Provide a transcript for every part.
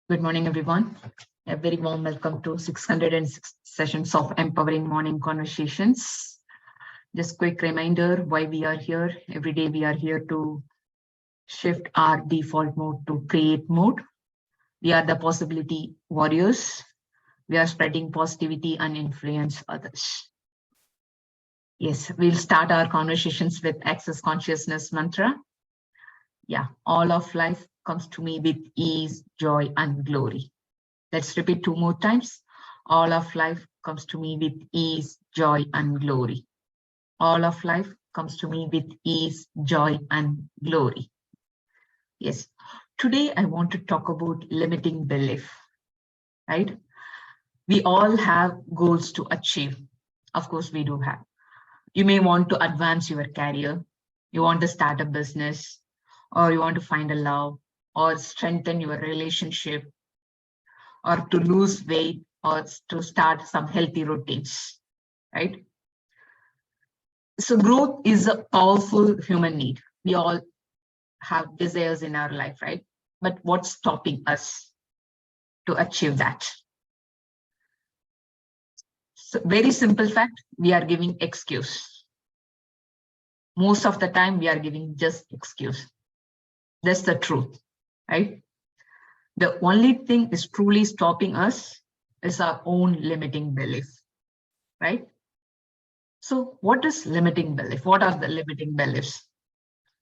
Good morning, everyone. A very warm welcome to 606 sessions of Empowering Morning Conversations. Just quick reminder why we are here. Every day we are here to shift our default mode to create mode. We are the possibility warriors. We are spreading positivity and influence others. Yes, we'll start our conversations with Access Consciousness mantra. Yeah, all of life comes to me with ease, joy, and glory. Let's repeat 2 more times. All of life comes to me with ease, joy, and glory. All of life comes to me with ease, joy, and glory. Yes. Today, I want to talk about limiting belief, right? We all have goals to achieve. Of course, we do have. You may want to advance your career. You want to start a business, or you want to find a love, or strengthen your relationship, or to lose weight, or to start some healthy routines, right? So growth is a powerful human need. We all have desires in our life, right? But what's stopping us to achieve that? So very simple fact, we are giving excuse. Most of the time we are giving just excuse. That's the truth, right? The only thing is truly stopping us is our own limiting belief, right? So what is limiting belief? What are the limiting beliefs?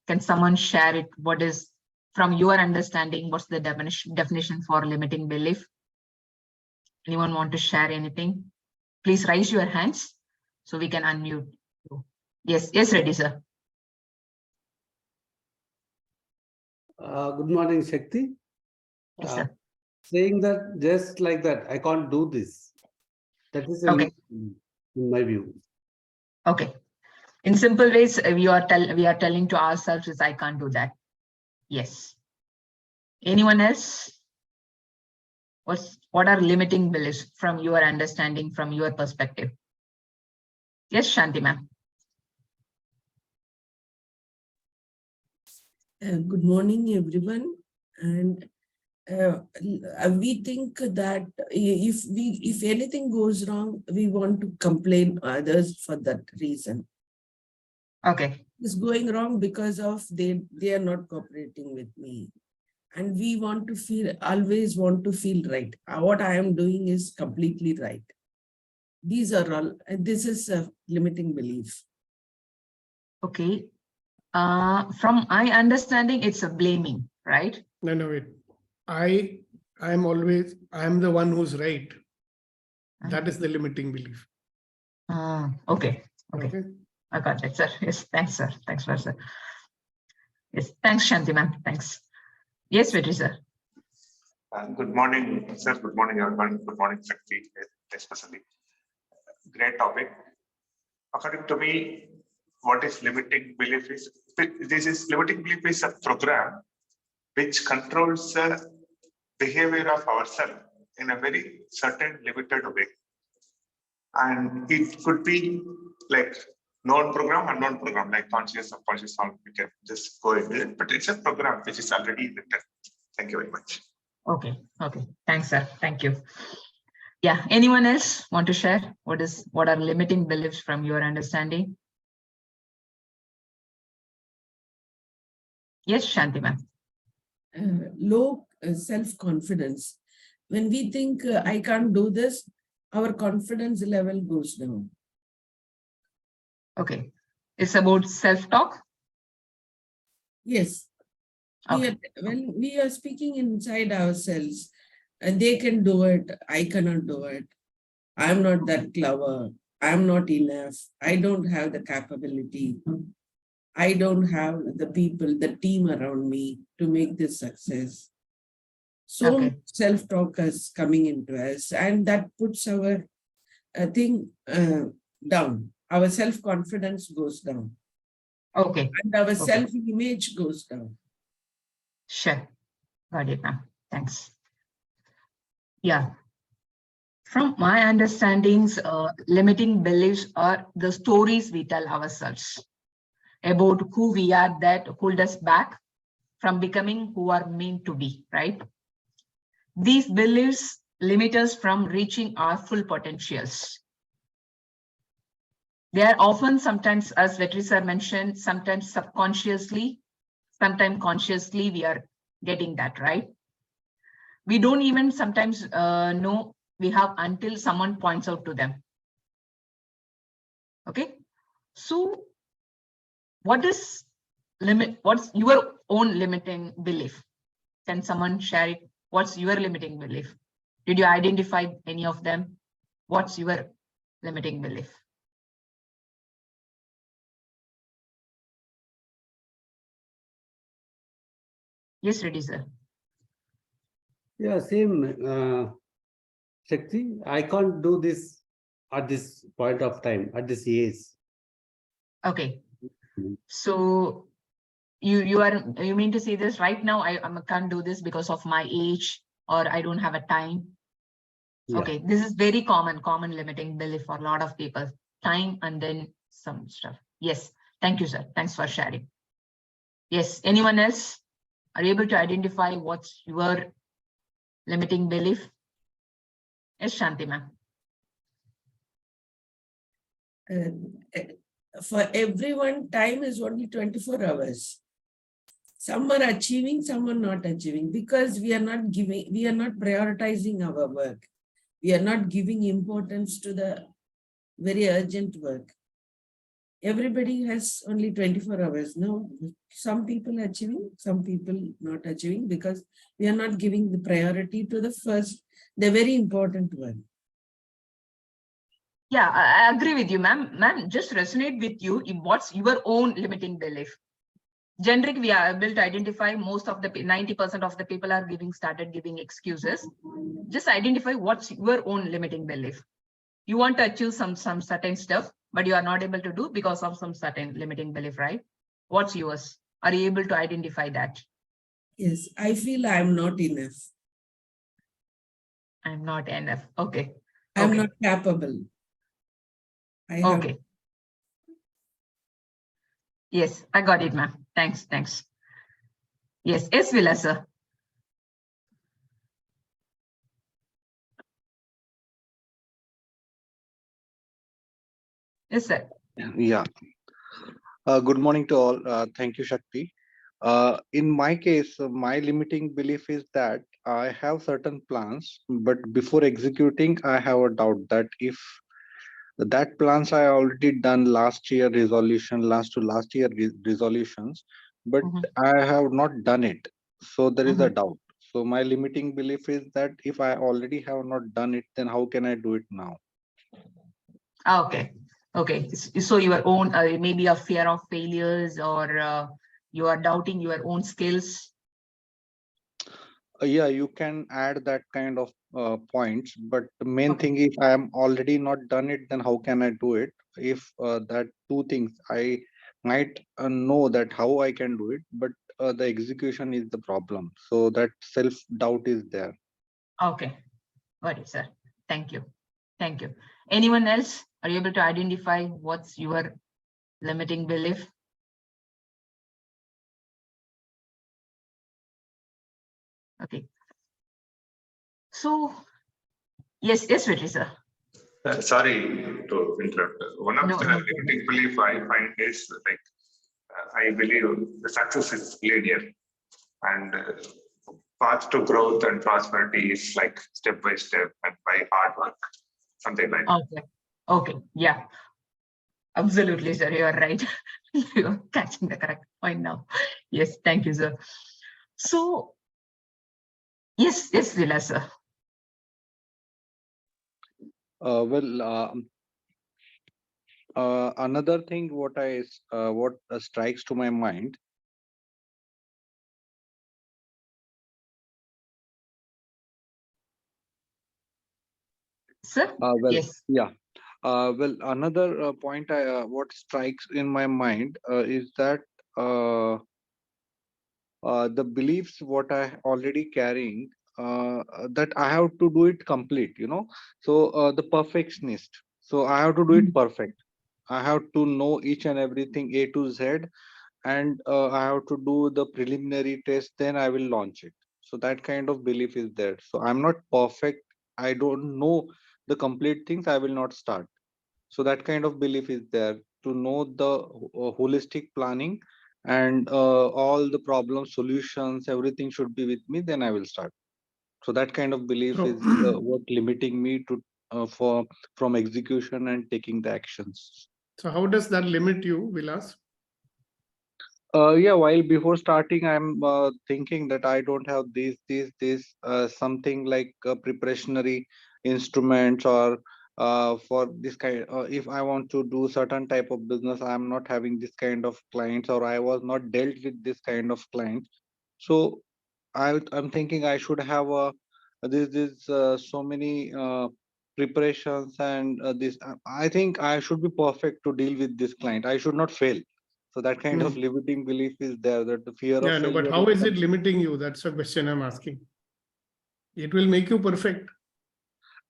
Can someone share it? What is, from your understanding, what's the definition for limiting belief? Anyone want to share anything? Please raise your hands so we can unmute you. Yes, ready, sir. Good morning, Shakti. Yes, sir. Saying that just like that, I can't do this. That is Okay. In my view. Okay. In simple ways, we are telling to ourselves is I can't do that. Yes. Anyone else? What are limiting beliefs from your understanding, from your perspective? Yes, Shanti ma'am. Good morning, everyone. And we think that if anything goes wrong, we want to complain others for that reason. Okay. It's going wrong because of they are not cooperating with me. And we want to always want to feel right. What I am doing is completely right. These are all, and this is a limiting belief. Okay. From my understanding, it's a blaming, right? No, wait. I am the one who's right. That is the limiting belief. Okay. I got it, sir. Yes, thanks, sir. Thanks, sir. Yes, thanks, Shanti ma'am. Thanks. Yes, Vetri, sir. Good morning, sir. Good morning, everyone. Good morning, Shakti, especially. Great topic. According to me, what is limiting belief is, limiting belief is a program which controls the behavior of ourselves in a very certain limited way. And it could be like known program, unknown program, like conscious, subconscious, we can just go into it, but it's a program which is already written. Thank you very much. Okay. Thanks, sir. Thank you. Yeah. Anyone else want to share? What are limiting beliefs from your understanding? Yes, Shanti ma'am. Low self-confidence. When we think I can't do this, our confidence level goes down. Okay. It's about self-talk? Yes. Okay. When we are speaking inside ourselves, and they can do it, I cannot do it. I'm not that clever. I'm not enough. I don't have the capability. I don't have the people, the team around me to make this success. So Okay. self-talk is coming into us, and that puts our thing down. Our self-confidence goes down. Okay. And our self-image goes down. Sure. Got it, ma'am. Thanks. Yeah. From my understandings, limiting beliefs are the stories we tell ourselves about who we are that hold us back from becoming who are meant to be, right? These beliefs limit us from reaching our full potentials. They are often, sometimes, as Vetri sir mentioned, sometimes subconsciously, sometimes consciously, we are getting that, right? We don't even sometimes know we have until someone points out to them. Okay, so what is what's your own limiting belief? Can someone share it? What's your limiting belief? Did you identify any of them? What's your limiting belief? Yes, Reddy sir. Yeah, same, Shakti. I can't do this at this point of time, at this age. Okay. Mhm. So you mean to say this right now? I can't do this because of my age, or I don't have a time. Yeah. Okay, this is very common limiting belief for a lot of people. Time and then some stuff. Yes, thank you, sir. Thanks for sharing. Yes, anyone else are you able to identify what's your limiting belief? Yes, Shanti ma'am. For everyone, time is only 24 hours. Some are achieving, some are not achieving, because we are not prioritizing our work. We are not giving importance to the very urgent work. Everybody has only 24 hours. No, some people achieving, some people not achieving, because we are not giving the priority to the very important one. Yeah, I agree with you, ma'am. Ma'am, just resonate with you. What's your own limiting belief? Generic, we are able to identify most of the 90% of the people are started giving excuses. Just identify what's your own limiting belief. You want to achieve some certain stuff, but you are not able to do because of some certain limiting belief, right? What's yours? Are you able to identify that? Yes, I feel I'm not enough. I'm not enough. Okay. I'm Okay. not capable. I have. Okay. Yes, I got it, ma'am. Thanks. Yes, yes, Vilas, sir. Yes, sir. Yeah. Good morning to all. Thank you, Shakti. In my case, my limiting belief is that I have certain plans, but before executing, I have a doubt that if that plans I already done last year resolution, last year resolutions, but I have not done it. So there is a doubt. So my limiting belief is that if I already have not done it, then how can I do it now? Okay. Okay. So your own maybe a fear of failures, or you are doubting your own skills. Yeah, you can add that kind of points, but the main Okay. thing is I am already not done it, then how can I do it? If that two things, I might know that how I can do it, but the execution is the problem. So that self doubt is there. Okay. Got it, sir. Thank you. Thank you. Anyone else? Are you able to identify what's your limiting belief? Okay. So, yes, Vetri, sir. Sorry to interrupt. One of No, the no limiting belief I find is like I believe the success is linear, and path to growth and prosperity is like step by step and by hard work, something like that. Okay. Okay. Yeah. Absolutely, sir. You are right. You're catching the correct point now. Yes. Thank you, sir. So, yes, Vilas, sir. Well, another thing what strikes to my mind. Sir? Well, Yes. yeah. Well, another point what strikes in my mind is that the beliefs what I already carrying that I have to do it complete, So the perfectionist. So I have to do it perfect. I have to know each and everything A to Z, and I have to do the preliminary test. Then I will launch it. So that kind of belief is there. So I'm not perfect. I don't know the complete things. I will not start. So that kind of belief is there to know the holistic planning and all the problem solutions, everything should be with me. Then I will start. So that kind of belief So, is what limiting me to for from execution and taking the actions. so how does that limit you, Vilas? Yeah, while before starting, I'm thinking that I don't have this something like preparationary instruments or for this kind. If I want to do certain type of business, I'm not having this kind of clients, or I was not dealt with this kind of clients. So I'm thinking I should have this so many preparations and this. I think I should be perfect to deal with this client. I should not fail. So that kind of limiting belief is there, that the fear of Yeah, no, but failure how is is it limiting you? That's the question I'm asking. It will make you perfect.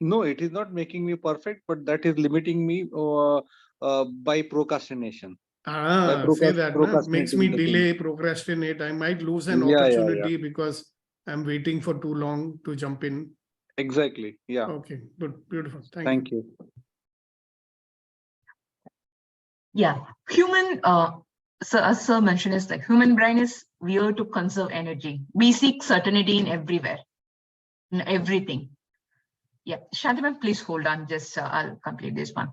no, it is not making me perfect, but that is limiting me by procrastination. By Say that, na? Makes me procrastinating the thing. delay, procrastinate. I might lose an Yeah. opportunity because I'm waiting for too long to jump in. Exactly. Yeah. Okay, good, beautiful. Thank you. Thank you. Yeah, human, so as sir mentioned, is like human brain is weird to conserve energy. We seek certainty in everywhere, in everything. Yeah, Shantiman, please hold on. Just I'll complete this one.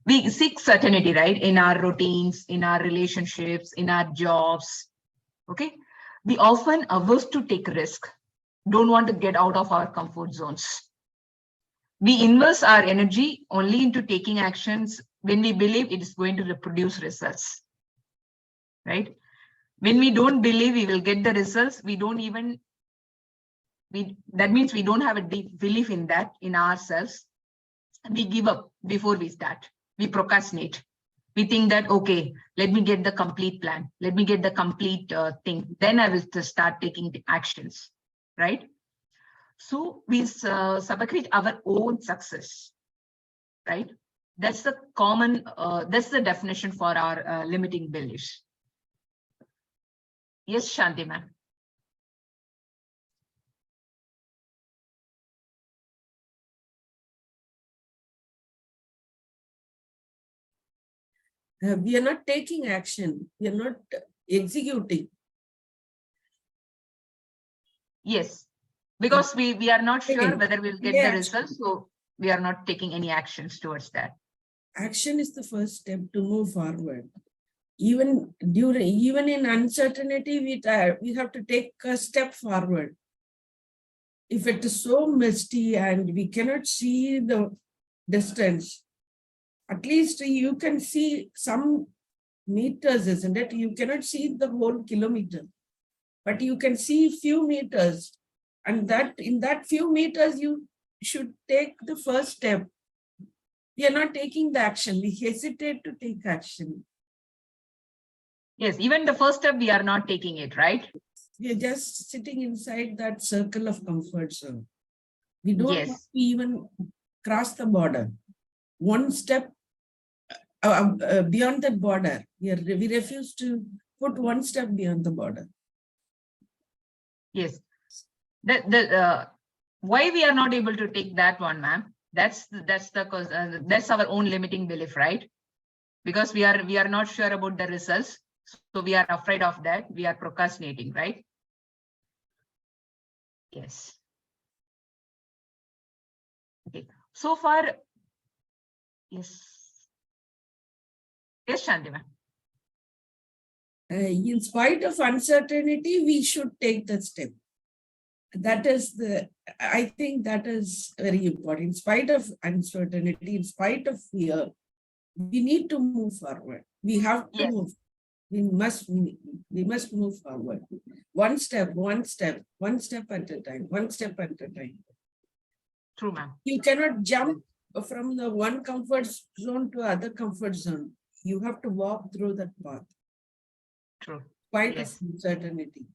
We seek certainty, right, in our routines, in our relationships, in our jobs. Okay, we often averse to take risk, don't want to get out of our comfort zones. We invest our energy only into taking actions when we believe it is going to produce results, right? When we don't believe we will get the results, we don't even, that means we don't have a deep belief in that, in ourselves. We give up before we start. We procrastinate. We think that, okay, let me get the complete plan. Let me get the complete thing. Then I will start taking the actions, right? So we sabotage our own success, right? That's the common, that's the definition for our limiting beliefs. Yes, Shanti ma'am. We are not taking action. We are not executing. Yes, because we are not sure Okay. whether we'll get Yeah. the results, so we are not taking any actions towards that. Action is the first step to move forward. Even in uncertainty, we have to take a step forward. If it is so misty and we cannot see the distance, at least you can see some meters, isn't it? You cannot see the whole kilometer, but you can see few meters, and that in that few meters you should take the first step. We are not taking the action. We hesitate to take action. Yes, even the first step, we are not taking it, right? We are just sitting inside that circle of comfort zone. We don't want to even cross the border. One step beyond that border, we refuse to put one step beyond the border. Yes. Why we are not able to take that one, ma'am? That's our own limiting belief, right? Because we are not sure about the results, so we are afraid of that. We are procrastinating, right? Yes. Okay. So far, yes. Yes, Shanti ma'am. In spite of uncertainty, we should take the step. I think that is very important. In spite of uncertainty, in spite of fear, we need to move forward. We have to move. We must move forward. One step at a time, one step at a time. True, ma'am. You cannot jump from the one comfort zone to other comfort zone. You have to walk through that path. True. Quite a certainty.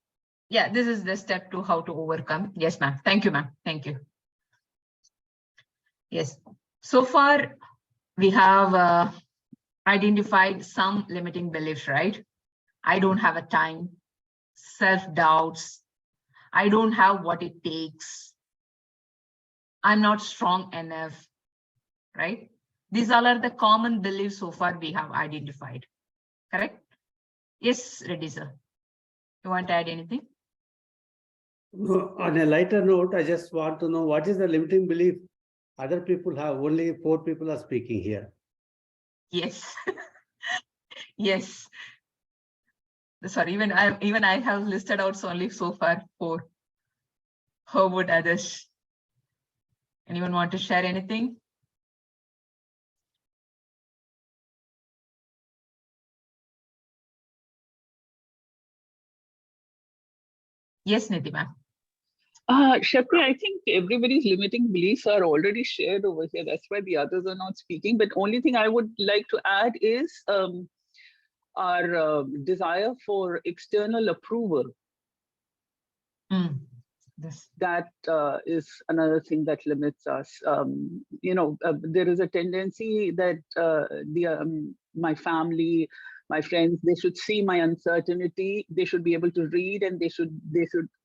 Yeah, this is the step to how to overcome. Yes, ma'am. Thank you, ma'am. Thank you. Yes. So far, we have identified some limiting beliefs, right? I don't have a time, self-doubts, I don't have what it takes. I'm not strong enough, right? These all are the common beliefs so far we have identified, correct? Yes, Reddy sir. You want to add anything? No, on a lighter note, I just want to know what is the limiting belief other people have. Only 4 people are speaking here. Yes. Yes. Sorry, even I have listed out only so far 4. How would others? Anyone want to share anything? Yes, Nidhi ma'am. Shakti, I think everybody's limiting beliefs are already shared over here. That's why the others are not speaking. But only thing I would like to add is our desire for external approval. This. That is another thing that limits us. There is a tendency that my family, my friends, they should see my uncertainty. They should be able to read, and they should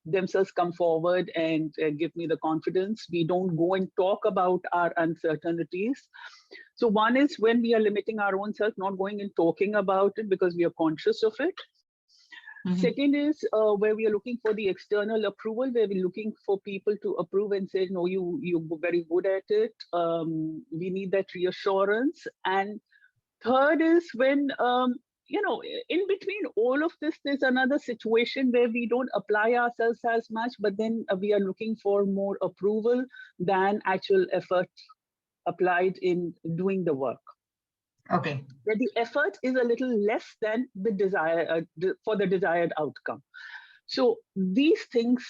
themselves come forward and give me the confidence. We don't go and talk about our uncertainties. So one is when we are limiting our own self, not going and talking about it because we are conscious of it. Second is where we are looking for the external approval, where we're looking for people to approve and say, no, you're very good at it. We need that reassurance. And third is when, in between all of this, there's another situation where we don't apply ourselves as much, but then we are looking for more approval than actual effort applied in doing the work. Okay. Where the effort is a little less than the desire for the desired outcome. So these things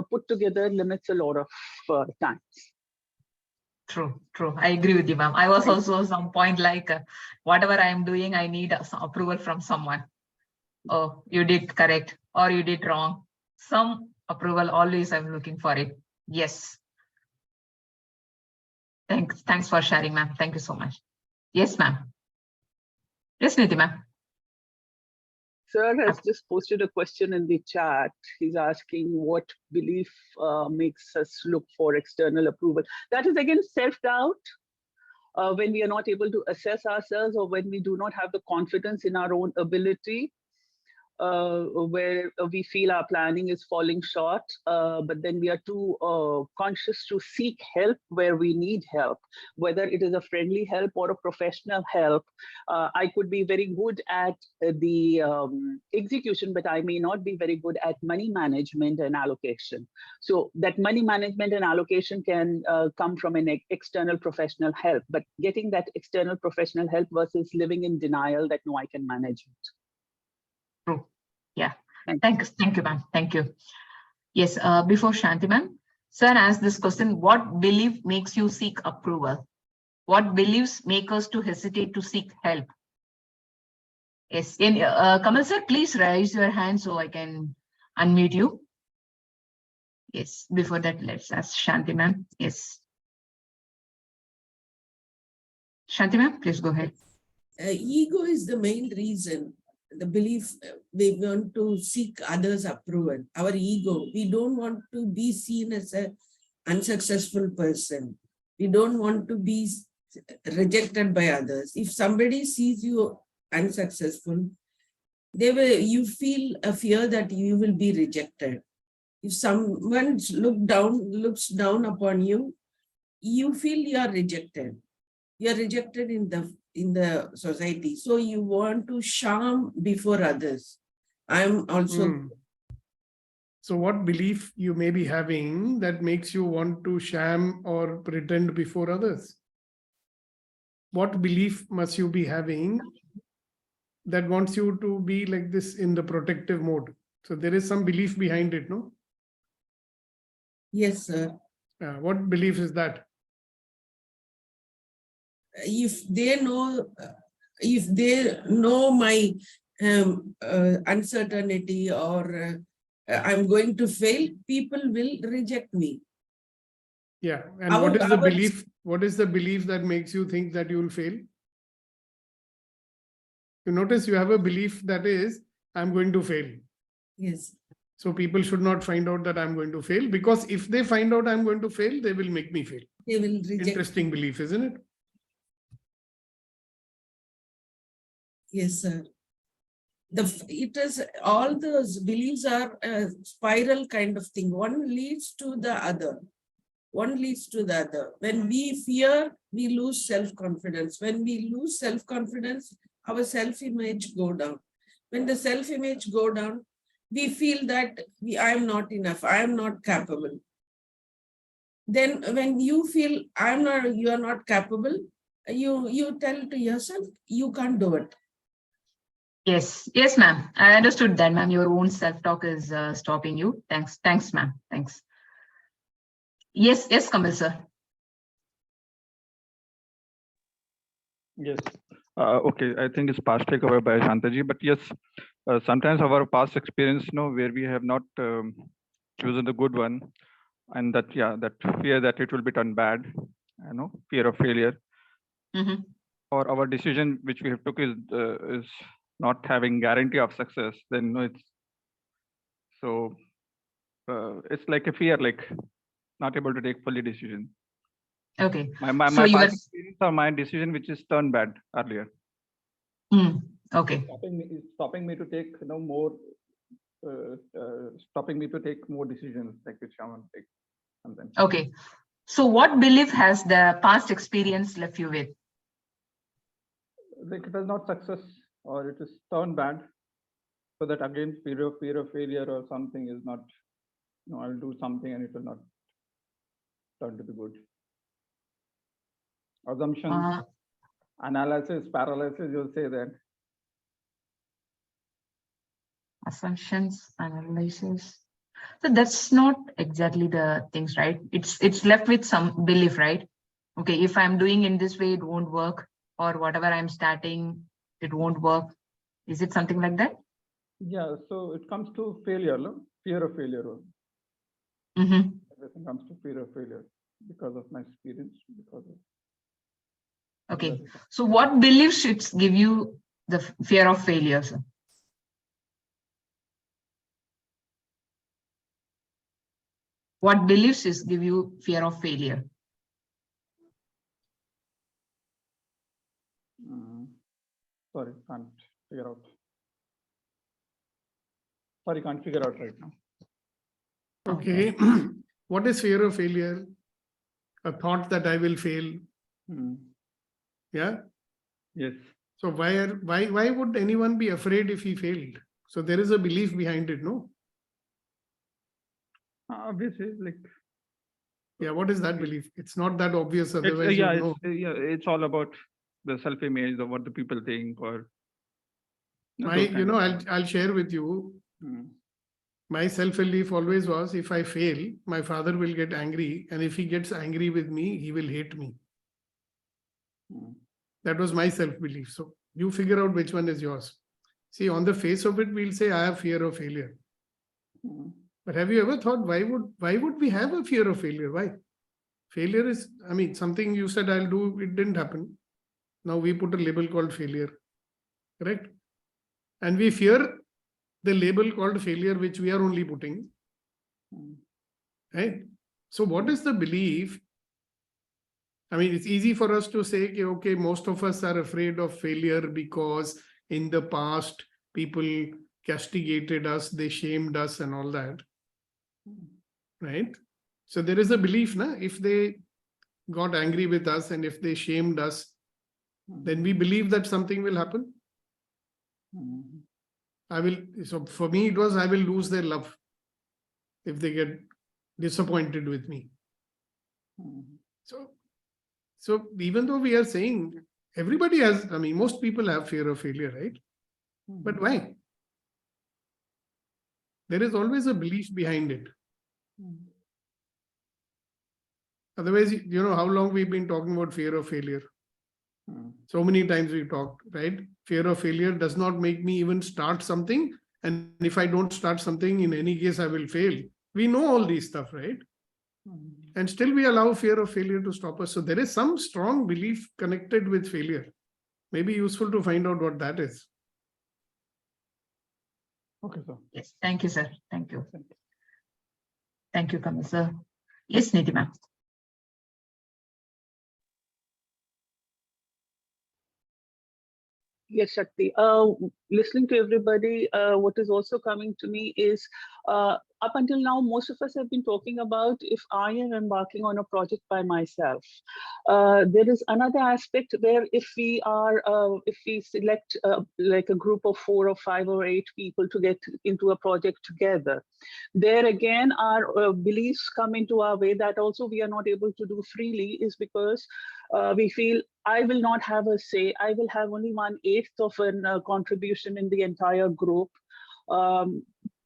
put together limits a lot of times. True. I agree with you, ma'am. I was also some point like whatever I am doing, I need some approval from someone. Oh, you did correct or you did wrong. Some approval, always I'm looking for it. Yes. Thanks for sharing, ma'am. Thank you so much. Yes, ma'am. Yes, Nidhi ma'am. Sir has just posted a question in the chat. He's asking what belief makes us look for external approval. That is again self-doubt. When we are not able to assess ourselves, or when we do not have the confidence in our own ability, where we feel our planning is falling short, but then we are too conscious to seek help where we need help, whether it is a friendly help or a professional help. I could be very good at the execution, but I may not be very good at money management and allocation. So that money management and allocation can come from an external professional help, but getting that external professional help versus living in denial that no, I can manage it. True. Yeah. Thank you, ma'am. Thank you. Yes. Before Shanti, ma'am, sir asked this question: what belief makes you seek approval? What beliefs make us to hesitate to seek help? Yes. Kamal sir, please raise your hand so I can unmute you. Yes. Before that, let's ask Shanti, ma'am. Yes. Shanti, ma'am, please go ahead. Ego is the main reason. The belief we want to seek others' approval. Our ego, we don't want to be seen as an unsuccessful person. We don't want to be rejected by others. If somebody sees you unsuccessful, you feel a fear that you will be rejected. If someone looks down upon you, you feel you are rejected. You are rejected in the society. So you want to sham before others. I'm also. So what belief you may be having that makes you want to sham or pretend before others? What belief must you be having that wants you to be like this in the protective mode? So there is some belief behind it, no? Yes, sir. What belief is that? If they know my uncertainty or I'm going to fail, people will reject me. Yeah. And what is the belief? What is the belief that makes you think that you will fail? You notice you have a belief that is, I'm going to fail. Yes. So people should not find out that I'm going to fail, because if they find out I'm going to fail, they will make me fail. They will reject. Interesting belief, isn't it? Yes, sir. It is all those beliefs are a spiral kind of thing. One leads to the other. One leads to the other. When we fear, we lose self-confidence. When we lose self-confidence, our self-image go down. When the self-image go down, we feel that I am not enough, I am not capable. Then when you feel you are not capable, you tell to yourself, you can't do it. Yes, yes, ma'am. I understood that, ma'am. Your own self-talk is stopping you. Thanks, ma'am. Thanks. Yes, Kamal sir. Yes. Okay, I think it's partially covered by Shantaji, but yes, sometimes our past experience, where we have not chosen the good one, and that fear that it will be done bad, fear of failure, or our decision which we have took is not having guarantee of success. Then it's like a fear, like not able to take fully decision. Okay. My past experience or my decision which is turned bad earlier. Okay. Stopping me to take more. Stopping me to take more decisions, like which I want to take sometimes. Okay. So what belief has the past experience left you with? Like it was not success, or it is turned bad. So that again, fear of failure or something is not. I'll do something and it will not turn to be good. Assumptions, analysis, paralysis. You'll say that. Assumptions, analysis. So that's not exactly the things, right? It's left with some belief, right? Okay, if I'm doing in this way, it won't work, or whatever I'm starting, it won't work. Is it something like that? Yeah, so it comes to failure, fear of failure. Everything comes to fear of failure because of my experience. Okay, so what belief should give you the fear of failure, sir? What beliefs give you fear of failure? Sorry, can't figure out. Sorry, can't figure out right now. Okay. What is fear of failure? A thought that I will fail. Yeah. Yes. So why would anyone be afraid if he failed? So there is a belief behind it, no? Obviously, like. Yeah. What is that belief? It's not that obvious. Otherwise, it's all about the self-image of what the people think, or. I'll share with you. My self-belief always was, if I fail, my father will get angry, and if he gets angry with me, he will hate me. That was my self-belief. So you figure out which one is yours. See, on the face of it, we'll say I have fear of failure. But have you ever thought, why would we have a fear of failure? Why? Failure is, something you said I'll do, it didn't happen. Now we put a label called failure. Correct? And we fear the label called failure, which we are only putting. Right? So what is the belief? It's easy for us to say, okay, most of us are afraid of failure because in the past, people castigated us, they shamed us and all that. Right? So there is a belief, if they got angry with us and if they shamed us, then we believe that something will happen. So for me, it was, I will lose their love if they get disappointed with me. So even though we are saying everybody has, most people have fear of failure, right? But why? There is always a belief behind it. Otherwise, how long we've been talking about fear of failure. So many times we talked, right? Fear of failure does not make me even start something. And if I don't start something, in any case, I will fail. We know all these stuff, right? And still we allow fear of failure to stop us. So there is some strong belief connected with failure. Maybe useful to find out what that is. Okay, sir. Yes, thank you, sir. Thank you. Thank you, Kamal sir. Yes, Nidhi ma'am. Yes, Shakti. Listening to everybody, what is also coming to me is up until now, most of us have been talking about if I am embarking on a project by myself. There is another aspect where if we select like a group of 4 or 5 or 8 people to get into a project together, there again our beliefs come into our way that also we are not able to do freely, is because we feel I will not have a say. I will have only 1/8 of a contribution in the entire group.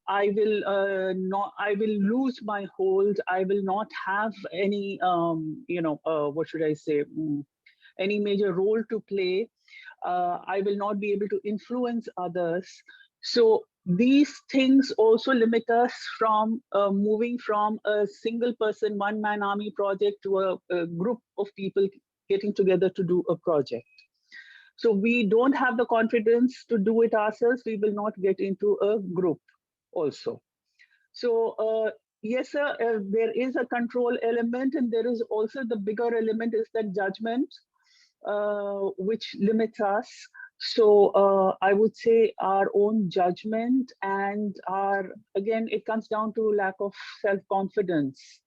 I will lose my hold. I will not have any, what should I say, any major role to play. I will not be able to influence others. So these things also limit us from moving from a single person, one man army project to a group of people getting together to do a project. So we don't have the confidence to do it ourselves. We will not get into a group also. So yes, sir, there is a control element, and there is also the bigger element is that judgment, which limits us. So I would say our own judgment, and again, it comes down to lack of self-confidence.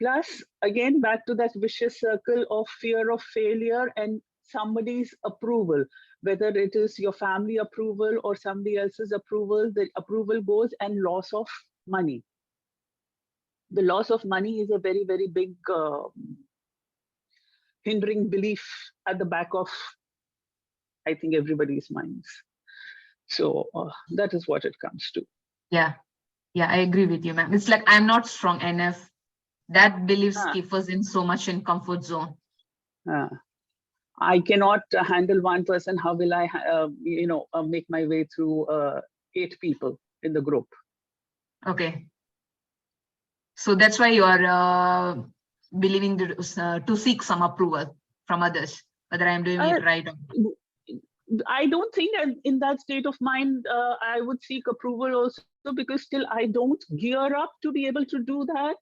Plus, again, back to that vicious circle of fear of failure and somebody's approval, whether it is your family approval or somebody else's approval, the approval goes, and loss of money. The loss of money is a very, very big hindering belief at the back of, I think, everybody's minds. So that is what it comes to. Yeah, I agree with you, ma'am. It's like I'm not strong enough. That belief keeps us in so much in comfort zone. I cannot handle one person. How will I, make my way through 8 people in the group? Okay. So that's why you are believing to seek some approval from others, whether I'm doing it right or not. I don't think in that state of mind, I would seek approval also, because still I don't gear up to be able to do that.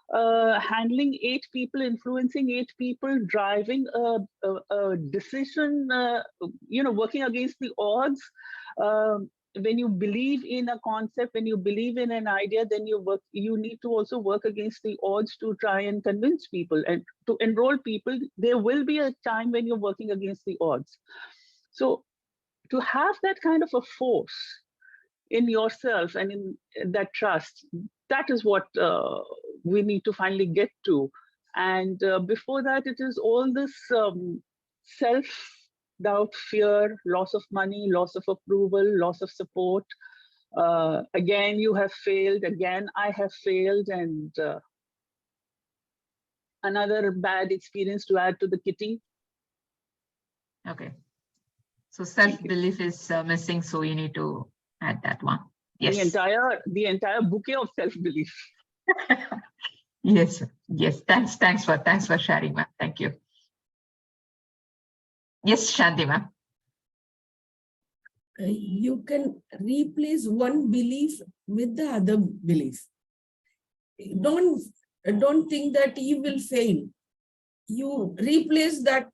Handling 8 people, influencing 8 people, driving a decision, working against the odds. When you believe in a concept, when you believe in an idea, then you need to also work against the odds to try and convince people and to enroll people. There will be a time when you're working against the odds. So to have that kind of a force in yourself and in that trust, that is what we need to finally get to. And before that, it is all this self-doubt, fear, loss of money, loss of approval, loss of support. Again, you have failed. Again, I have failed. And another bad experience to add to the kitty. Okay. So self-belief is missing, so you need to add that one. Yes. The entire bouquet of self-belief. Yes. Thanks for sharing, ma'am. Thank you. Yes, Shanti, ma'am. You can replace one belief with the other belief. Don't think that you will fail. You replace that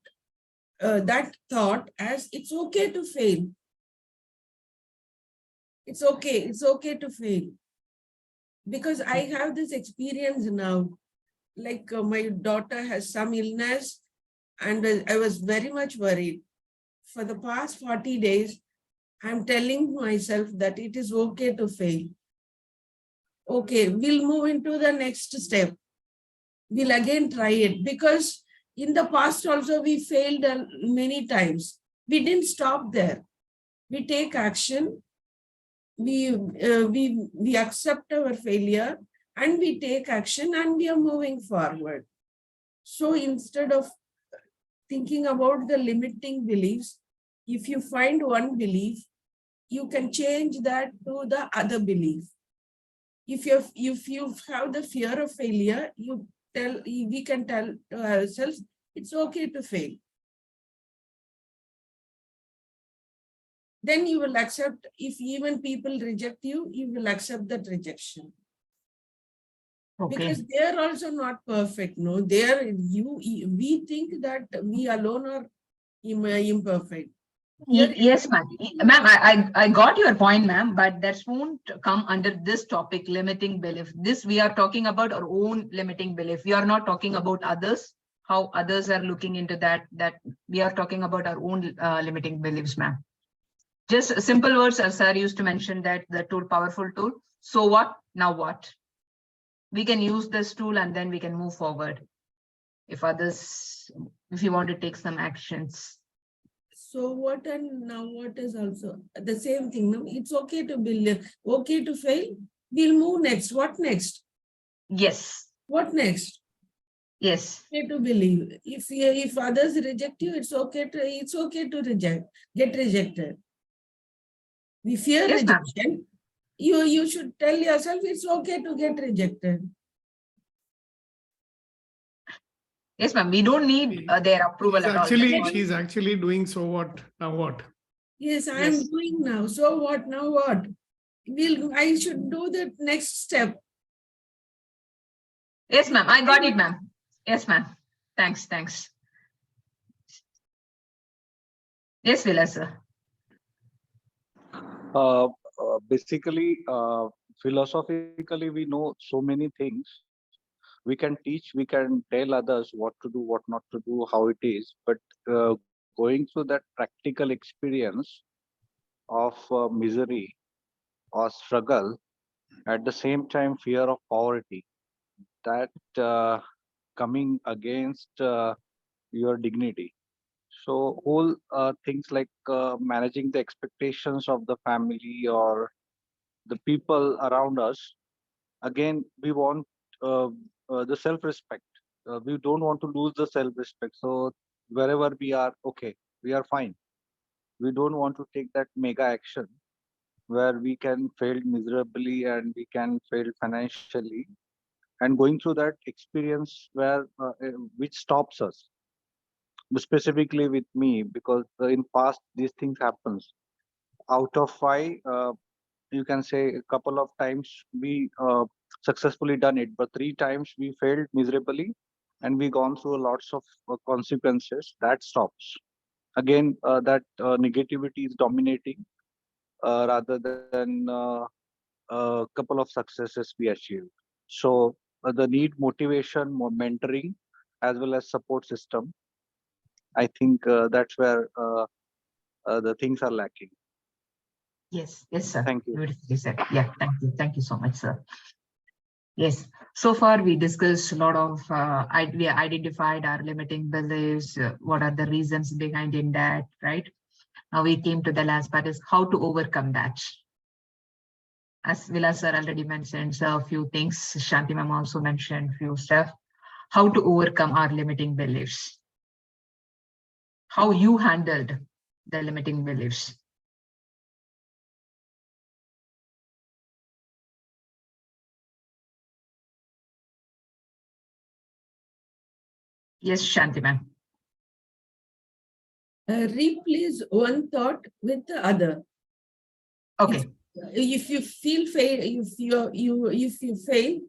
thought as it's okay to fail. It's okay to fail. Because I have this experience now, like my daughter has some illness and I was very much worried. For the past 40 days, I'm telling myself that it is okay to fail. Okay, we'll move into the next step. We'll again try it, because in the past also we failed many times. We didn't stop there. We take action. We accept our failure and we take action and we are moving forward. So instead of thinking about the limiting beliefs, if you find one belief, you can change that to the other belief. If you have the fear of failure, we can tell to ourselves, it's okay to fail. then you will accept. If even people reject you, you will accept that rejection. Okay. Because they are also not perfect. No, they are we think that we alone are imperfect. Yes, ma'am. Ma'am, I got your point, ma'am, but that won't come under this topic, limiting belief. This, we are talking about our own limiting belief. We are not talking about others, how others are looking into that we are talking about our own limiting beliefs, ma'am. Just simple words, as sir used to mention, that the tool, powerful tool. So what? Now what? We can use this tool and then we can move forward. If you want to take some actions. So what, and now what is also the same thing. No? It's okay to believe, okay to fail. We'll move next. What next? Yes. What next? Yes. Okay to believe. If others reject you, it's okay to reject, get rejected. We fear Yes, ma'am. rejection. You should tell yourself it's okay to get rejected. Yes, ma'am. We don't need their approval at all. She's actually doing so what? Now what? Yes, I Yes. am doing now. So what? Now what? I should do the next step. Yes, ma'am. I got it, ma'am. Yes, ma'am. Thanks. Yes, Vilas, sir. Basically, philosophically, we know so many things. We can teach, we can tell others what to do, what not to do, how it is. But going through that practical experience of misery or struggle, at the same time, fear of poverty, that coming against your dignity. So whole things like managing the expectations of the family or the people around us. Again, we want the self-respect. We don't want to lose the self-respect. So wherever we are, okay, we are fine. We don't want to take that mega action where we can fail miserably and we can fail financially. And going through that experience where which stops us, specifically with me, because in past these things happens. Out of five, you can say a couple of times we successfully done it, but 3 times we failed miserably and we gone through lots of consequences. That stops. Again, that negativity is dominating rather than a couple of successes we achieved. So the need motivation, more mentoring, as well as support system. I think that's where the things are lacking. Yes, sir. Thank you. Beautifully said. Yeah, thank you so much, sir. Yes, so far we discussed a lot of, we identified our limiting beliefs, what are the reasons behind in that, right? Now we came to the last part, is how to overcome that. As Vilas sir already mentioned, so a few things, Shanti ma'am also mentioned few stuff, how to overcome our limiting beliefs. How you handled the limiting beliefs. Yes, Shanti ma'am. Replace one thought with the other. Okay. If you feel fail, if you fail,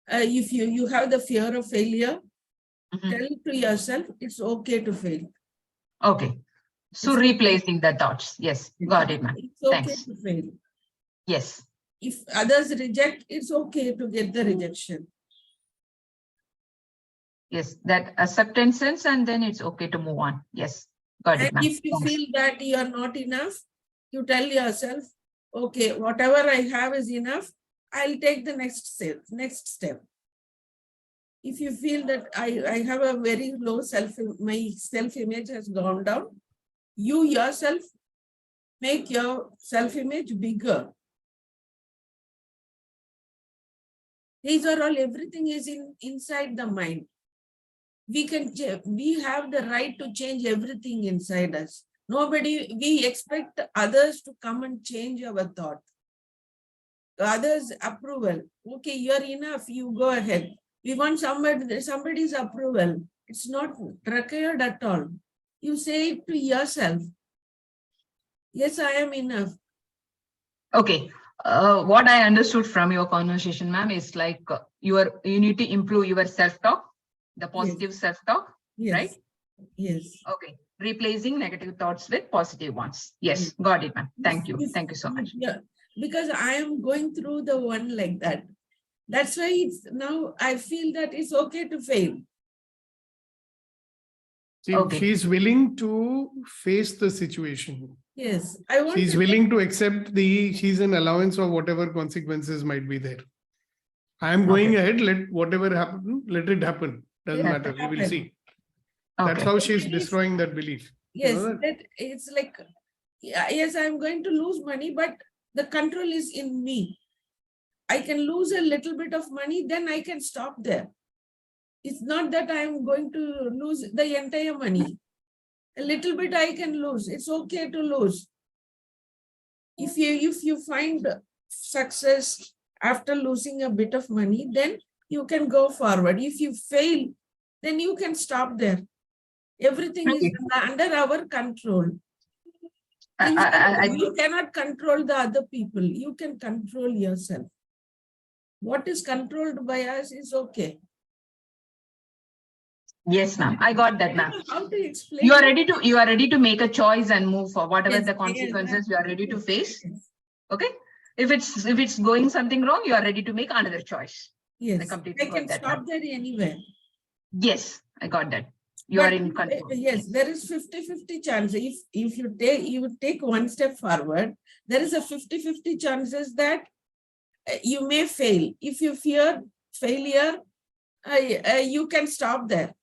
if you have the fear of failure, tell to yourself it's okay to fail. Okay. So it's replacing the thoughts. Yes, got it, ma'am. It's okay Thanks. to fail. Yes. If others reject, it's okay to get the rejection. Yes, that acceptance, and then it's okay to move on. Yes, got it, ma'am. If you feel that you are not enough, you tell yourself, okay, whatever I have is enough, I'll take the next step. If you feel that I have a very low my self-image has gone down, you yourself make your self-image bigger. These are all, everything is inside the mind. We have the right to change everything inside us. We expect others to come and change our thought. Others' approval. Okay, you're enough, you go ahead. We want somebody's approval. It's not required at all. You say it to yourself. Yes, I am enough. Okay. What I understood from your conversation, ma'am, is like you need to improve your self-talk, the positive self-talk, Yes. right? Yes. Okay. Replacing negative thoughts with positive ones. Yes, Yes. got it, ma'am. Thank you. If- Thank you so much. Yeah, because I am going through the one like that. That's why it's now I feel that it's okay to fail. See, Okay. she's willing to face the situation. Yes, I want She's to willing to accept she's an allowance of whatever consequences might be there. I am going ahead, let whatever happen, let it happen. Doesn't Yeah, matter, we will happen. see. That's Okay. how she's It is- destroying that belief. You Yes, know that? that it's like, yeah, yes, I'm going to lose money, but the control is in me. I can lose a little bit of money, then I can stop there. It's not that I'm going to lose the entire money. A little bit I can lose. It's okay to lose. If you find success after losing a bit of money, then you can go forward. If you fail, then you can stop there. Everything is under our control. You cannot control the other people. You can control yourself. What is controlled by us is okay. Yes, ma'am. I got that, ma'am. How to explain? You are ready to make a choice and move for whatever Yes, the consequences you are ready to face. Yes. Okay. If it's going something wrong, you are ready to make another choice. Yes, I completely I got can that, stop ma'am. there anywhere. Yes, I got that. You are But in control. yes, there is 50-50 chance. If you take one step forward, there is a 50-50 chances that you may fail. If you fear failure, you can stop there.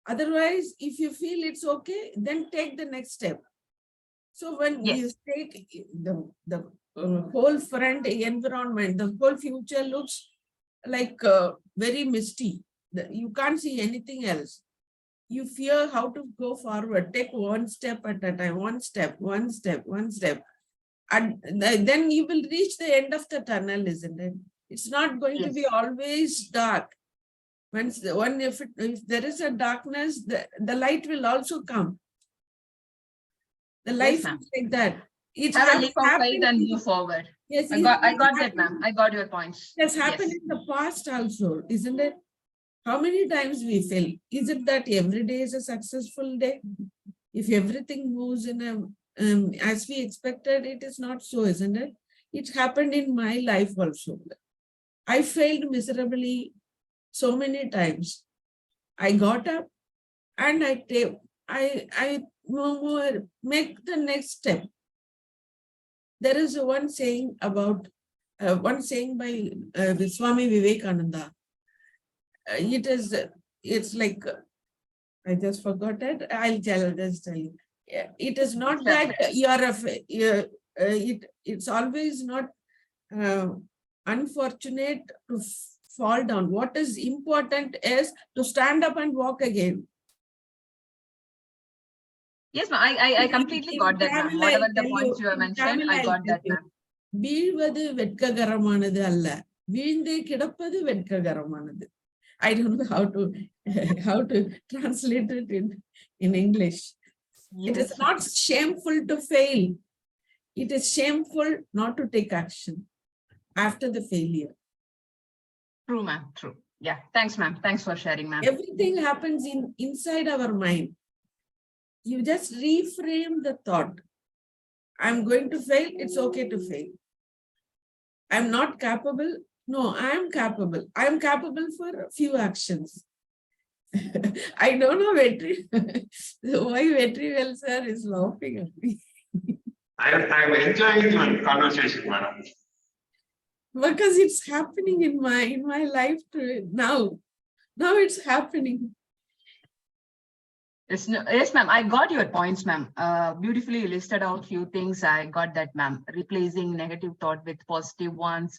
Otherwise, if you feel it's okay, then take the next step. So when you take the whole front environment, the whole future looks like very misty. You can't see anything else. You fear how to go forward. Take one step at a time, one step. And then you will reach the end of the tunnel, isn't it? It's not going to be always dark. If there is a darkness, the light will also come. The life is like that. It Have a has leap of faith happened. and move forward. Yes, I got that, ma'am. I got your points. It has happened in the past also, isn't it? How many times we fail? Is it that every day is a successful day? If everything moves in as we expected, it is not so, isn't it? It happened in my life also. I failed miserably so many times. I got up and I make the next step. There is one saying about by Swami Vivekananda. It's like I just forgot it. Just tell you. It is not that it's always not unfortunate to fall down. What is important is to stand up and walk again. Yes, ma'am. I completely got that, ma'am. Whatever the points you have mentioned, I got that, ma'am. வீழ்வது வெட்ககரமானது அல்ல, வீழ்ந்தே கிடப்பது வெட்ககரமானது. I don't know how to translate it in English. It is not shameful to fail. It is shameful not to take action after the failure. True, ma'am. True. Yeah. Thanks, ma'am. Thanks for sharing, ma'am. Everything happens inside our mind. You just reframe the thought. I'm going to fail. It's okay to fail. I'm not capable. No, I am capable. I am capable for a few actions. I don't know why Vetrivel sir is laughing at me. I'm enjoying your conversation, madam. Because it's happening in my life now. Now it's happening. Yes, ma'am. I got your points, ma'am. Beautifully listed out few things. I got that, ma'am. Replacing negative thought with positive ones.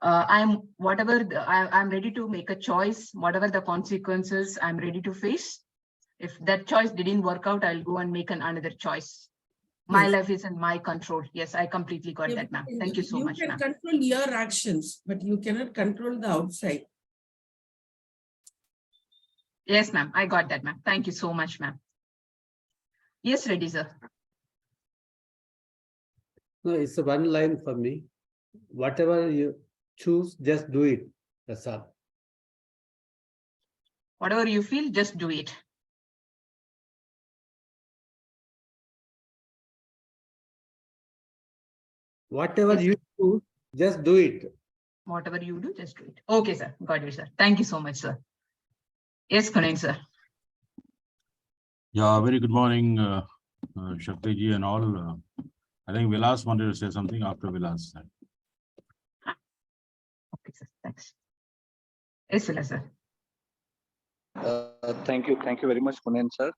I'm ready to make a choice. Whatever the consequences, I'm ready to face. If that choice didn't work out, I'll go and make another choice. My life is in my control. Yes, I completely got that, ma'am. Thank you so much, ma'am. You can control your actions, but you cannot control the outside. Yes, ma'am. I got that, ma'am. Thank you so much, ma'am. Yes, ready, sir. No, it's a one line for me. Whatever you choose, just do it. That's all. Whatever you feel, just do it. Whatever Yes. you choose, just do it. Whatever you do, just do it. Okay, sir. Got it, sir. Thank you so much, sir. Yes, Kunain, sir. Yeah, very good morning, Shakti ji and all. I think Vilas wanted to say something after Vilas. Okay, sir. Thanks. Yes, sir. Thank you very much, Punen sir.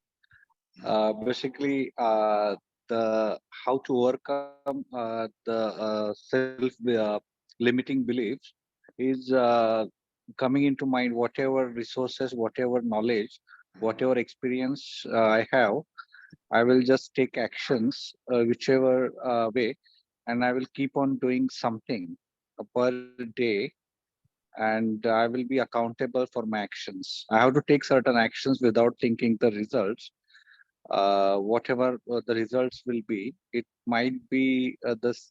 Basically, the how to overcome the self-limiting beliefs is coming into mind. Whatever resources, whatever knowledge, whatever experience I have, I will just take actions whichever way, and I will keep on doing something per day, and I will be accountable for my actions. I have to take certain actions without thinking the results. Whatever the results will be, it might be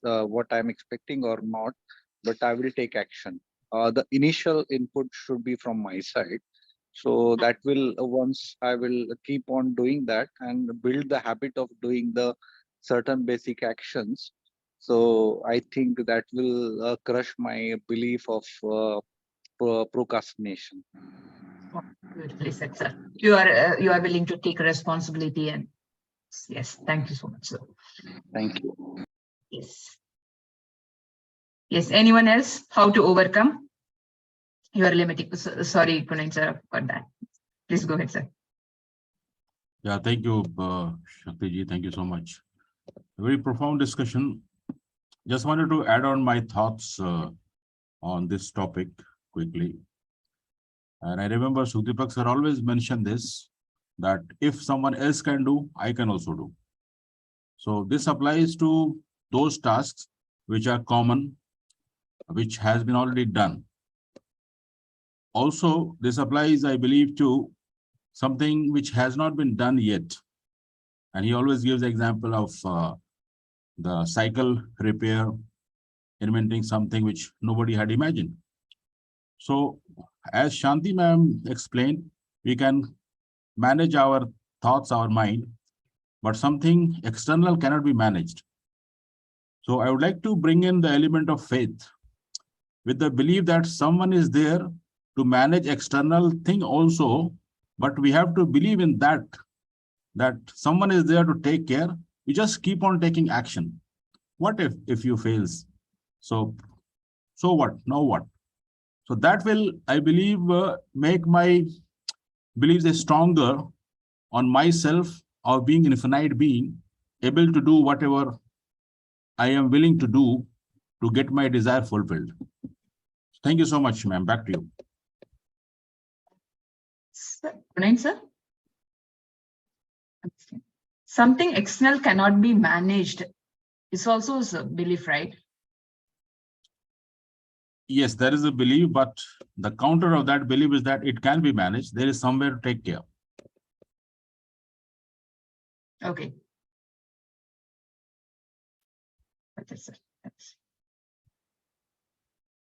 what I'm expecting or not, but I will take action. The initial input should be from my side. So that will, once I will keep on doing that and build the habit of doing the certain basic actions. So I think that will crush my belief of procrastination. Beautifully said, sir. You are willing to take responsibility, and yes, thank you so much, sir. Thank you. Yes. Yes. Anyone else? How to overcome? You are limiting. Sorry, Kunain, sir, for that. Please go ahead, sir. Yeah, thank you, Shakti ji. Thank you so much. A very profound discussion. Just wanted to add on my thoughts on this topic quickly. And I remember Sudipak sir always mentioned this, that if someone else can do, I can also do. So this applies to those tasks which are common, which has been already done. Also, this applies, I believe, to something which has not been done yet. And he always gives the example of the cycle repair, inventing something which nobody had imagined. So as Shanti ma'am explained, we can manage our thoughts, our mind, but something external cannot be managed. So I would like to bring in the element of faith with the belief that someone is there to manage external thing also, but we have to believe in that someone is there to take care. You just keep on taking action. What if you fails? So what? Now what? So that will, I believe, make my beliefs stronger on myself, or being an infinite being, able to do whatever I am willing to do to get my desire fulfilled. Thank you so much, ma'am. Back to you. Kunain, sir. Something external cannot be managed. It's also a belief, right? Yes, there is a belief, but the counter of that belief is that it can be managed. There is somewhere to take care. Okay. Okay, sir. Thanks.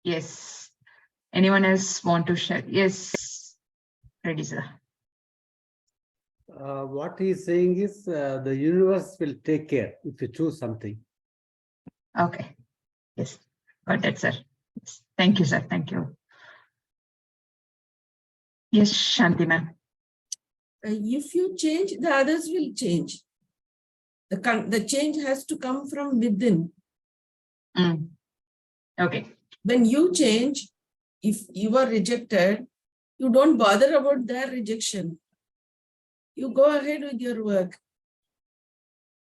Yes. Anyone else want to share? Yes. Ready, sir. What he's saying is the universe will take care if you choose something. Okay. Yes. Got it, sir. Yes. Thank you, sir. Thank you. Yes, Shanti ma'am. If you change, the others will change. The change has to come from within. Okay. When you change, if you are rejected, you don't bother about their rejection. You go ahead with your work.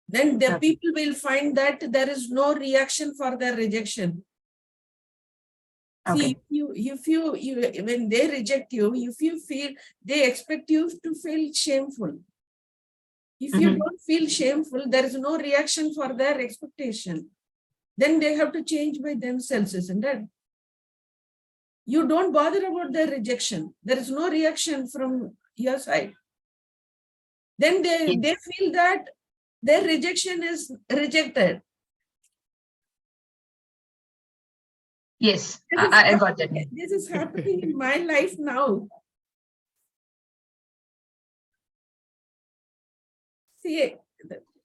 Then the people will find that there is no reaction for their rejection. Okay. See, when they reject you, if you feel, they expect you to feel shameful. If you don't feel shameful, there is no reaction for their expectation. Then they have to change by themselves, isn't it? You don't bother about their rejection. There is no reaction from your side. Then they feel that their rejection is rejected. Yes, This is I got that. happening- This is happening in my life now. See,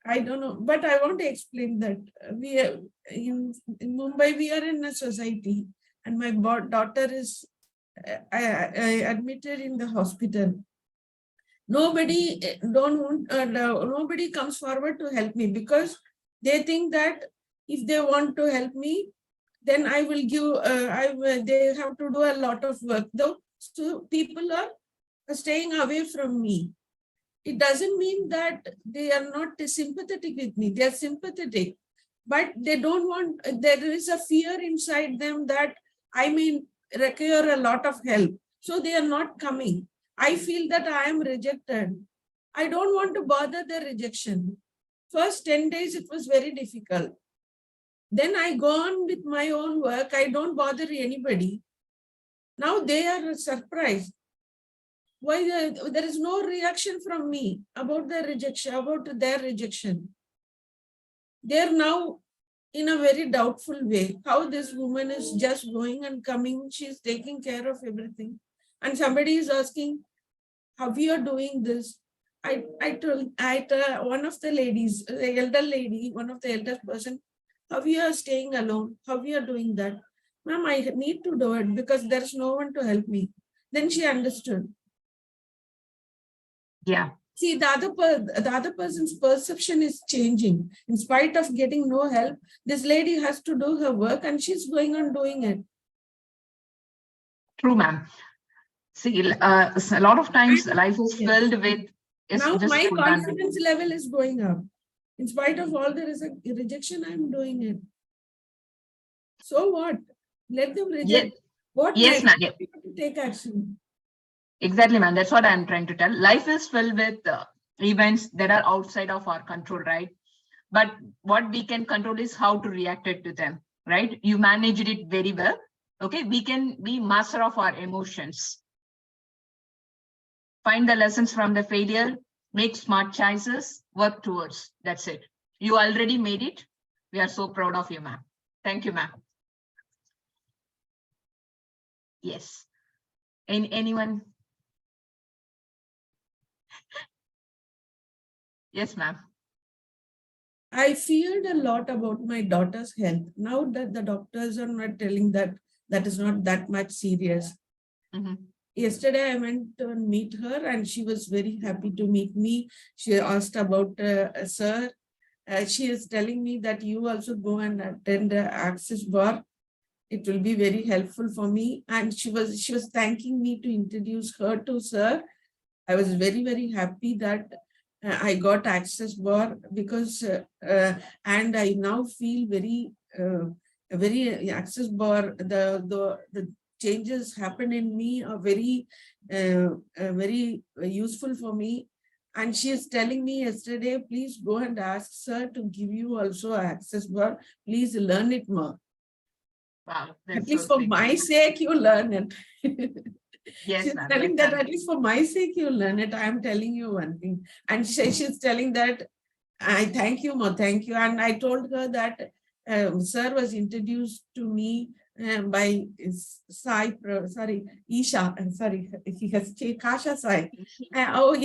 I don't know, but I want to explain that we are in Mumbai, we are in a society, and my daughter is admitted in the hospital. Nobody nobody comes forward to help me because they think that if they want to help me, then I will give. They have to do a lot of work. Though, so people are staying away from me. It doesn't mean that they are not sympathetic with me. They are sympathetic, but they don't want. There is a fear inside them that I may require a lot of help, so they are not coming. I feel that I am rejected. I don't want to bother the rejection. First 10 days, it was very difficult. Then I go on with my own work. I don't bother anybody. Now they are surprised. Why there is no reaction from me about the rejection, about their rejection. They're now in a very doubtful way. How this woman is just going and coming, she's taking care of everything. And somebody is asking, how we are doing this? I told one of the ladies, the elder lady, one of the elder person, how we are staying alone, how we are doing that. Ma'am, I need to do it because there's no one to help me. Then she understood. Yeah. See, the other person's perception is changing. In spite of getting no help, this lady has to do her work and she's going on doing it. True, ma'am. See, a lot of times life is filled with. Now just my hold on. confidence level is going up. In spite of all there is a rejection, I'm doing it. So what? Let them reject. Yes. What Yes, next? ma'am. Take action. Exactly, ma'am. That's what I'm trying to tell. Life is filled with events that are outside of our control, right? But what we can control is how to react it to them, right? You managed it very well. Okay, we can be master of our emotions. Find the lessons from the failure, make smart choices, work towards. That's it. You already made it. We are so proud of you, ma'am. Thank you, ma'am. Yes. Anyone? Yes, ma'am. I feared a lot about my daughter's health. Now that the doctors are not telling that that is not that much serious. Mhm. Yesterday, I went to meet her and she was very happy to meet me. She asked about sir. She is telling me that you also go and attend the access bar. It will be very helpful for me. And she was thanking me to introduce her to sir. I was very, very happy that I got access bar because, and I now feel very, very access bar, the changes happen in me are very, very useful for me. And she is telling me yesterday, please go and ask sir to give you also access bar. Please learn it more. Wow. At least for my sake, you learn it. Yes, she's ma'am. telling that at least for my sake, you learn it. I am telling you one thing. And she's telling that, I thank you, Ma, thank you. And I told her that sir was introduced to me by Isha, sorry, he has Kasha Sai. Oh,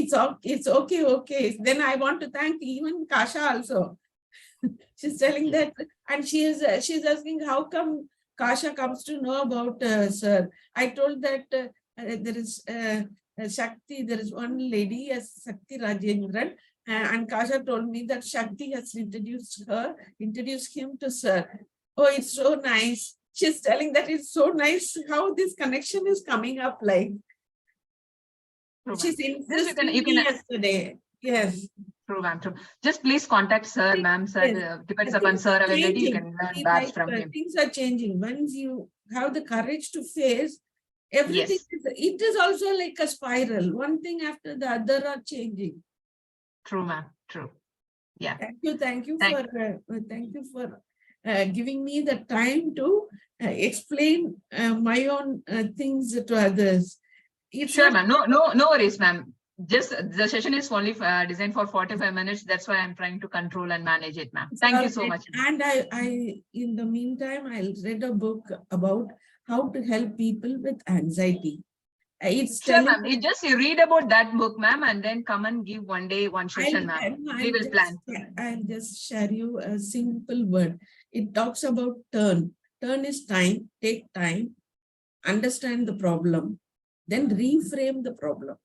it's okay, okay. Then I want to thank even Kasha also. She's telling that, and she's asking how come Kasha comes to know about sir. I told that there is Shakti, there is one lady as Shakti Rajendran, and Kasha told me that Shakti has introduced him to sir. Oh, it's so nice. She's telling that it's so nice how this connection is coming up like. She's insisting me yesterday. Yes. True, ma'am. True. Just please contact sir, ma'am. Sir, depends upon sir availability. You can learn batch from him. Things are changing. Once you have the courage to face everything, it is also like a spiral. One thing after the other are changing. True, ma'am. True. Yeah. Thank you for giving me the time to explain my own things to others. Sure, ma'am. No worries, ma'am. Just the session is only designed for 45 minutes. That's why I'm trying to control and manage it, ma'am. Thank you so much. And I, in the meantime, I read a book about how to help people with anxiety. It's Sure, telling. ma'am. You read about that book, ma'am, and then come and give one day, one session, ma'am. We will plan. I'll just share you a simple word. It talks about turn. Turn is time, take time, understand the problem, then reframe the problem.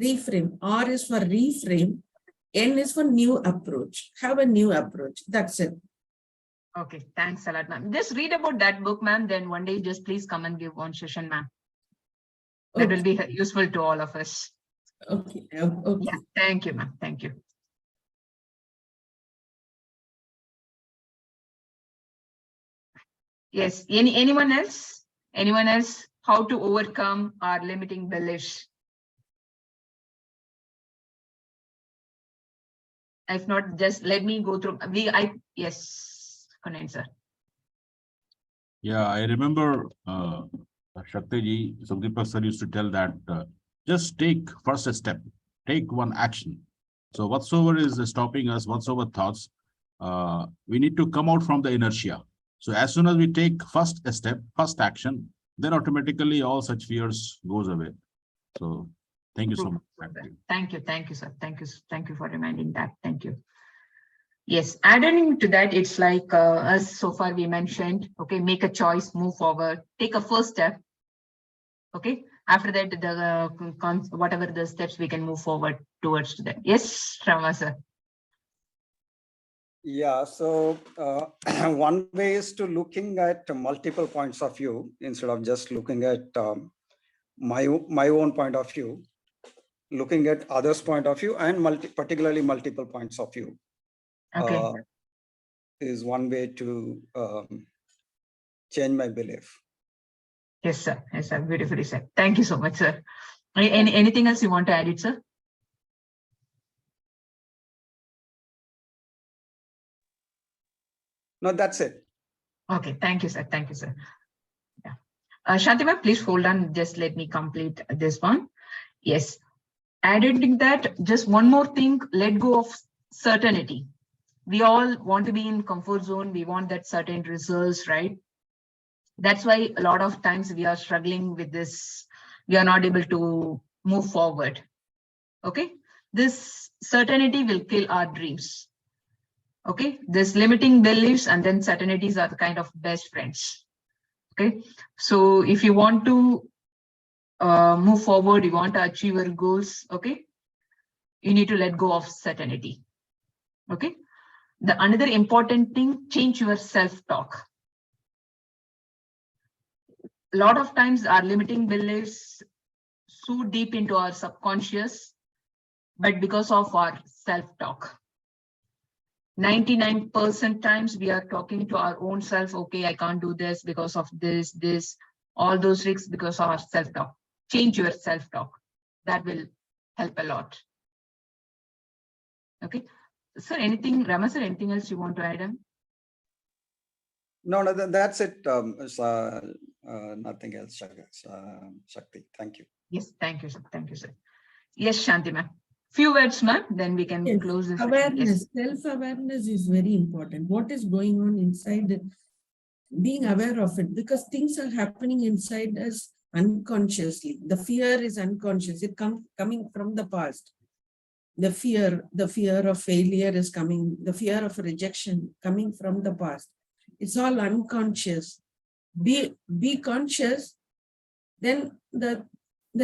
Reframe. R is for reframe. N is for new approach. Have a new approach. That's it. Okay, thanks a lot, ma'am. Just read about that book, ma'am. Then one day, just please come and give one session, ma'am. That will be useful to all of us. Okay. Okay. Yeah, thank you, ma'am. Thank you. Yes, anyone else? Anyone else? How to overcome our limiting beliefs? If not, just let me go through. Yes, Kunal sir. Yeah, I remember Shakti ji, Sukdeep sir used to tell that just take first step, take one action. So whatsoever is stopping us, whatsoever thoughts, we need to come out from the inertia. So as soon as we take first step, first action, then automatically all such fears goes away. So thank you so much. Thank you, sir. Thank you for reminding that. Thank you. Yes, adding to that, it's like as so far we mentioned, okay, make a choice, move forward, take a first step. Okay, after that, the whatever the steps we can move forward towards that. Yes, Rama sir. Yeah, so one way is to looking at multiple points of view instead of just looking at my own point of view, looking at others' point of view and particularly multiple points of view. Okay. Is one way to change my belief. Yes, sir. Yes, sir. Beautifully said. Thank you so much, sir. Anything else you want to add it, sir? No, that's it. Okay. Thank you, sir. Thank you, sir. Yeah. Shantima, please hold on. Just let me complete this one. Yes. Adding that, just one more thing, let go of certainty. We all want to be in comfort zone. We want that certain results, right? That's why a lot of times we are struggling with this. We are not able to move forward. Okay. This certainty will kill our dreams. Okay. This limiting beliefs and then certainties are the kind of best friends. Okay. So if you want to move forward, you want to achieve your goals, okay, you need to let go of certainty. Okay. The another important thing, change your self-talk. A lot of times our limiting beliefs so deep into our subconscious, but because of our self-talk. 99% times we are talking to our own self, okay, I can't do this because of this, all those risks because of our self-talk. Change your self-talk. That will help a lot. Okay. Sir, anything, Rama sir, anything else you want to add on? No, that's it. Nothing else, Shakti. Thank you. Yes, thank you, sir. Thank you, sir. Yes, Shanti ma'am. Few words, ma'am, then we can close this. Awareness, self-awareness is very important. What is going on inside, being aware of it, because things are happening inside us unconsciously. The fear is unconscious. It coming from the past. The fear of failure is coming. The fear of rejection coming from the past. It's all unconscious. Be conscious. Then the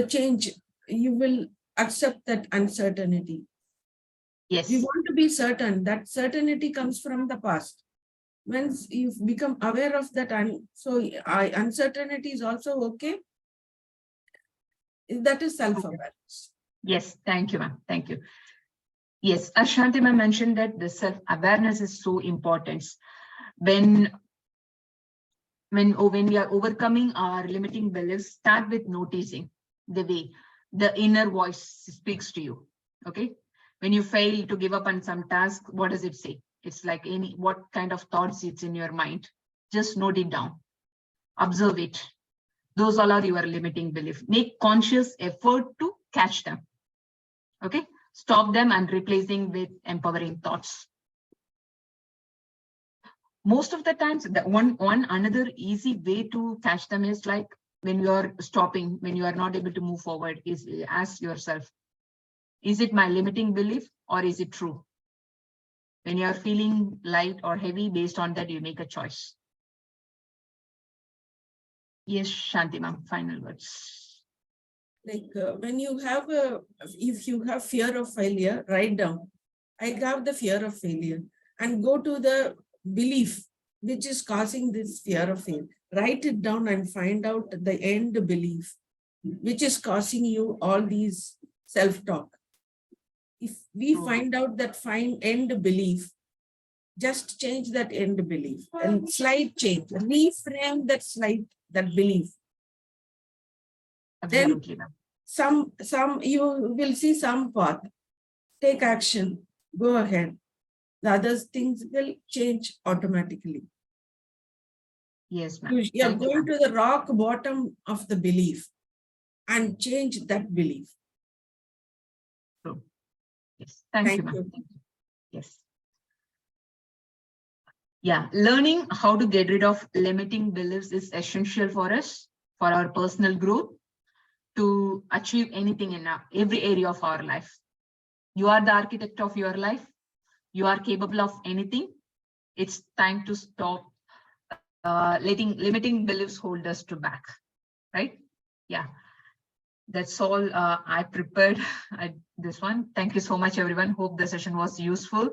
change, you will accept that uncertainty. Yes. You want to be certain. That certainty comes from the past. Once you become aware of that, uncertainty is also okay. That is self-awareness. Yes, thank you, ma'am. Thank you. Yes, as Shanti ma'am mentioned that the self-awareness is so important. When we are overcoming our limiting beliefs, start with noticing the way the inner voice speaks to you. Okay. When you fail to give up on some task, what does it say? It's like what kind of thoughts it's in your mind. Just note it down. Observe it. Those all are your limiting beliefs. Make conscious effort to catch them. Okay, stop them and replacing with empowering thoughts. Most of the times, another easy way to catch them is like when you are stopping, when you are not able to move forward, is ask yourself, is it my limiting belief or is it true? When you are feeling light or heavy, based on that, you make a choice. Yes, Shanti ma'am, final words. Like when you have if you have fear of failure, write down, I have the fear of failure, and go to the belief which is causing this fear of failure. Write it down and find out the end belief which is causing you all these self-talk. If we find out that end belief, just change that end belief and slight change, reframe that belief. Absolutely, Then some you will see some path. Take action, go ahead. The other things will change automatically. Yes, ma'am. You are going to the rock bottom of the belief and change that belief. Yes, thank you, ma'am. Yes. Yeah, learning how to get rid of limiting beliefs is essential for us, for our personal growth, to achieve anything in every area of our life. You are the architect of your life. You are capable of anything. It's time to stop letting limiting beliefs hold us to back, right? Yeah, that's all I prepared this one. Thank you so much, everyone. Hope the session was useful.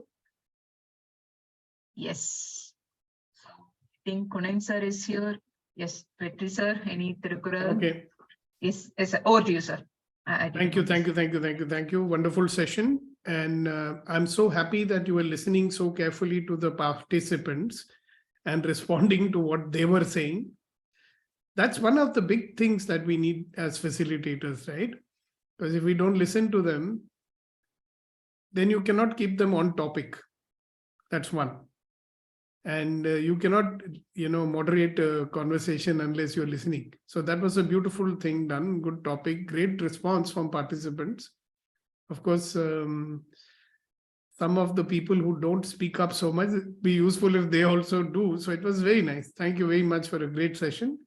Yes, I think Kunan sir is here. Yes, Petri sir, any Tirukkural? Okay. Yes, over to you, sir. Thank you. Wonderful session. And I'm so happy that you were listening so carefully to the participants and responding to what they were saying. That's one of the big things that we need as facilitators, right? Because if we don't listen to them, then you cannot keep them on topic. That's one. And you cannot, moderate a conversation unless you're listening. So that was a beautiful thing done. Good topic, great response from participants. Of course, some of the people who don't speak up so much, it'd be useful if they also do. So it was very nice. Thank you very much for a great session.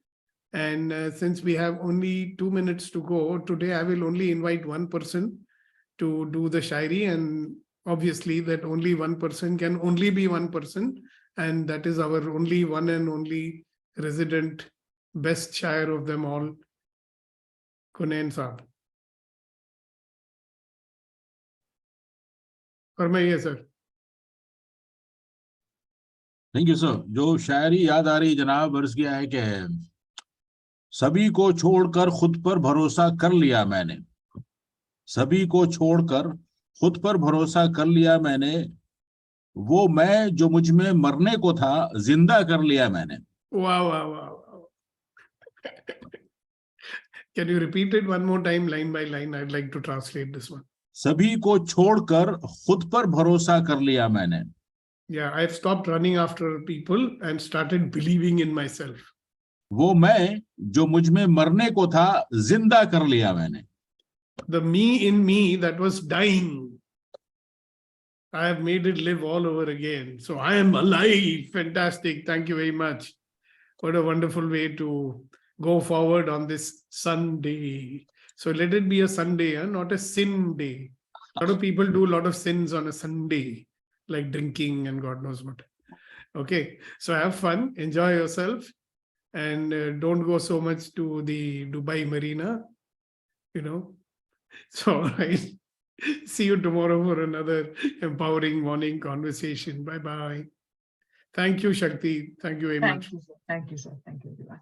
And since we have only 2 minutes to go, today I will only invite one person to do the Shairi. And obviously that only one person can only be one person. And that is our only one and only resident best Shair of them all, Kunan Saab. फरमाइए sir. Thank you sir. जो शायरी याद आ रही जनाब, अर्ज किया है कि सभी को छोड़कर खुद पर भरोसा कर लिया मैंने, सभी को छोड़कर खुद पर भरोसा कर लिया मैंने, वो मैं जो मुझ में मरने को था जिंदा कर लिया मैंने. वाह वाह वाह. Can you repeat it one more time, line by line? I'd like to translate this one. सभी को छोड़कर खुद पर भरोसा कर लिया मैंने. Yeah, I've stopped running after people and started believing in myself. वो मैं जो मुझ में मरने को था जिंदा कर लिया मैंने. The me in me that was dying, I have made it live all over again. So I am alive. Fantastic. Thank you very much. What a wonderful way to go forward on this Sunday. So let it be a Sunday, not a sin day. A lot of people do a lot of sins on a Sunday, like drinking and God knows what. Okay, so have fun, enjoy yourself, and don't go so much to the Dubai Marina, So, right. See you tomorrow for another empowering morning conversation. Bye-bye. Thank you, Shakti. Thank you very much. Thank you, sir. Thank you, sir. Thank you, everyone.